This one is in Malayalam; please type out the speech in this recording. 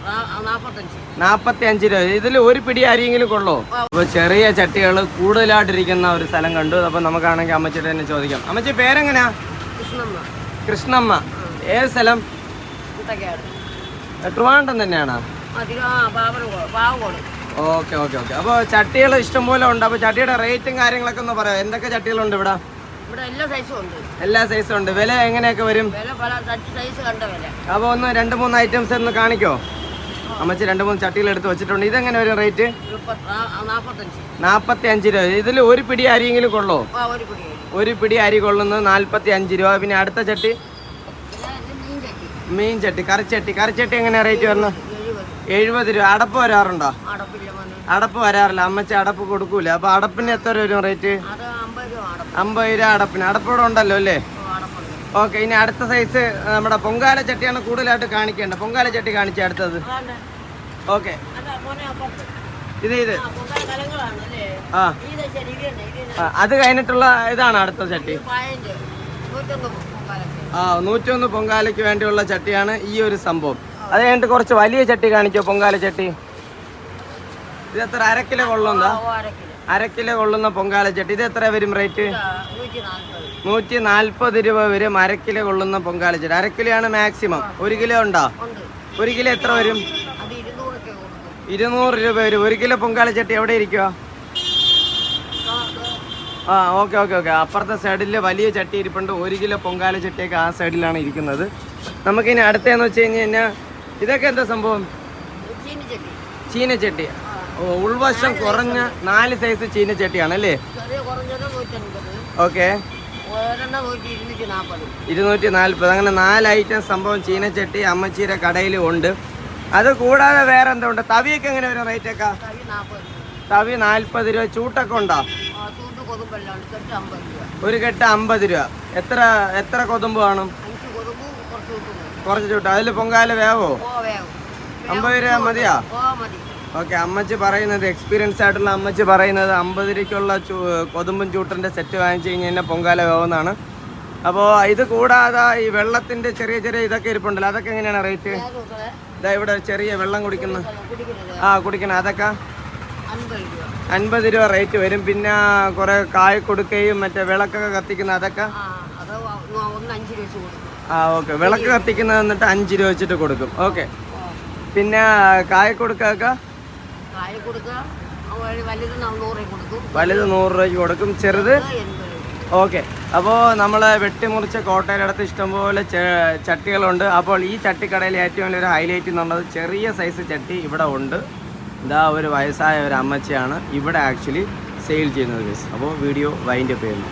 45 രൂപ. ഇതിൽ ഒരു പിടി അരിയെങ്കിലും കൊള്ളോ? അപ്പോൾ ചെറിയ ചട്ടികൾ കൂടുതലായിട്ടിരിക്കുന്ന ഒരു സ്ഥലം കണ്ടു. അപ്പോൾ നമുക്കാണെങ്കിൽ അമ്മച്ചിയുടെ തന്നെ ചോദിക്കാം. അമ്മച്ചി പേരെങ്ങനെയാ? കൃഷ്ണമ്മ. ഏത് സ്ഥലം? ട്രിവാൻഡ്രം തന്നെയാണോ? Okay okay okay. അപ്പോൾ ചട്ടികൾ ഇഷ്ടംപോലെ ഉണ്ട്. അപ്പോൾ ചട്ടിയുടെ റേറ്റും കാര്യങ്ങളൊക്കെ ഒന്ന് പറയാം. എന്തൊക്കെ ചട്ടികളുണ്ട് ഇവിടെ? എല്ലാ സൈസും ഉണ്ട്. വില എങ്ങനെയൊക്കെ വരും? അപ്പോൾ ഒന്ന് 2-3 ഐറ്റംസ് ഒന്ന് കാണിക്കോ? അമ്മച്ചി 2-3 ചട്ടികൾ എടുത്ത് വെച്ചിട്ടുണ്ട്. ഇതെങ്ങനെ വരും റേറ്റ്? 45 രൂപ. ഇതിൽ ഒരു പിടി അരിയെങ്കിലും കൊള്ളോ? ഒരു പിടി അരി കൊള്ളുന്നത് 45 രൂപ. പിന്നെ അടുത്ത ചട്ടി മീൻ ചട്ടി, കറിച്ചട്ടി എങ്ങനെയാ റേറ്റ് വരുന്നത്? 70 രൂപ. അടപ്പ് വരാറുണ്ടോ? അടപ്പ് വരാറില്ല. അമ്മച്ചി അടപ്പ് കൊടുക്കൂല. അപ്പൊ അടപ്പിന് എത്ര വരും റേറ്റ്? 50 രൂപ അടപ്പിന്. അടപ്പോടെ ഉണ്ടല്ലോ അല്ലേ? ഓക്കെ. ഇനി അടുത്ത സൈസ് നമ്മുടെ പൊങ്കാല ചട്ടിയാണ് കൂടുതലായിട്ട് കാണിക്കേണ്ടത്. പൊങ്കാല ചട്ടി കാണിച്ച അടുത്തത്. ഓക്കെ. ഇത് ആ അത് കഴിഞ്ഞിട്ടുള്ള ഇതാണ് അടുത്ത ചട്ടി. 101 പൊങ്കാലയ്ക്ക് വേണ്ടിയുള്ള ചട്ടിയാണ് ഈ ഒരു സംഭവം. അത് കഴിഞ്ഞിട്ട് കുറച്ച് വലിയ ചട്ടി കാണിക്കോ? പൊങ്കാല ചട്ടി. ഇത് എത്ര? 1/2 കിലോ കൊള്ളുന്നതാ? 1/2 കിലോ കൊള്ളുന്ന പൊങ്കാല ചട്ടി. ഇത് എത്ര വരും റേറ്റ്? 140 രൂപ വരും 1/2 കിലോ കൊള്ളുന്ന പൊങ്കാല ചട്ടി. 1/2 കിലോ ആണ് മാക്സിമം. 1 കിലോ ഉണ്ടോ? 1 കിലോ എത്ര വരും? 200 രൂപ വരും. 1 കിലോ പൊങ്കാല ചട്ടി എവിടെ ഇരിക്കുക? Okay okay okay. അപ്പുറത്തെ സൈഡിൽ വലിയ ചട്ടി ഇരിപ്പുണ്ട്. 1 കിലോ പൊങ്കാല ചട്ടിയൊക്കെ ആ സൈഡിലാണ് ഇരിക്കുന്നത്. നമുക്കിനി അടുത്തതെന്ന് വെച്ച് കഴിഞ്ഞാൽ ഇതൊക്കെ എന്താ സംഭവം? ചീനച്ചട്ടി. ഉൾവശം കുറഞ്ഞ 4 സൈസ് ചീനച്ചട്ടിയാണ് അല്ലേ? ഓക്കെ. 240. അങ്ങനെ 4 ഐറ്റം സംഭവം ചീനച്ചട്ടി അമ്മച്ചിയുടെ കടയിൽ ഉണ്ട്. അത് കൂടാതെ വേറെ എന്താ ഉണ്ട്? തവിയൊക്കെ എങ്ങനെ വരും റേറ്റ് ഒക്കെ? തവി 40 രൂപ. ചൂട്ടൊക്കെ ഉണ്ടോ? ഒരു കെട്ട് 50 രൂപ. എത്ര കൊതുമ്പ് കാണും? കുറച്ച് ചൂട്ട. അതിൽ പൊങ്കാല വേവോ? 50 രൂപ മതിയാ? ഓക്കെ. അമ്മച്ചി പറയുന്നത്, എക്സ്പീരിയൻസ് ആയിട്ടുള്ള അമ്മച്ചി പറയുന്നത് 50 രൂപയ്ക്കുള്ള കൊതുമ്പും ചൂട്ടൻ്റെ സെറ്റ് വാങ്ങിച്ചു കഴിഞ്ഞാൽ പൊങ്കാല വേവുന്നതാണ്. അപ്പോൾ ഇത് കൂടാതെ ഈ വെള്ളത്തിൻ്റെ ചെറിയ ഇതൊക്കെ ഇരിപ്പുണ്ടല്ലോ, അതൊക്കെ എങ്ങനെയാണ് റേറ്റ്? ഇതാ ഇവിടെ ചെറിയ വെള്ളം കുടിക്കുന്ന കുടിക്കണം, അതൊക്കെ 50 രൂപ റേറ്റ് വരും. പിന്നെ കുറേ കായ കൊടുക്കുകയും മറ്റേ വിളക്കൊക്കെ കത്തിക്കുന്ന അതൊക്കെ ഓക്കെ. വിളക്ക് കത്തിക്കുന്നത് എന്നിട്ട് 5 രൂപ വെച്ചിട്ട് കൊടുക്കും. ഓക്കെ. പിന്നെ കായ കൊടുക്കൊക്കെ വലുത് 100 രൂപയ്ക്ക് കൊടുക്കും, ചെറുത്. ഓക്കെ. അപ്പോൾ നമ്മൾ വെട്ടിമുറിച്ച കോട്ടയിലടുത്ത് ഇഷ്ടംപോലെ ചട്ടികളുണ്ട്. അപ്പോൾ ഈ ചട്ടിക്കടയിൽ ഏറ്റവും വലിയൊരു ഹൈലൈറ്റ് എന്നുള്ളത് ചെറിയ സൈസ് ചട്ടി ഇവിടെ ഉണ്ട്. ഇതാ ഒരു വയസ്സായ ഒരു അമ്മച്ചിയാണ് ഇവിടെ ആക്ച്വലി സെയിൽ ചെയ്യുന്നത്. അപ്പോൾ വീഡിയോ വൈൻഡപ്പ് ചെയ്യുന്നു.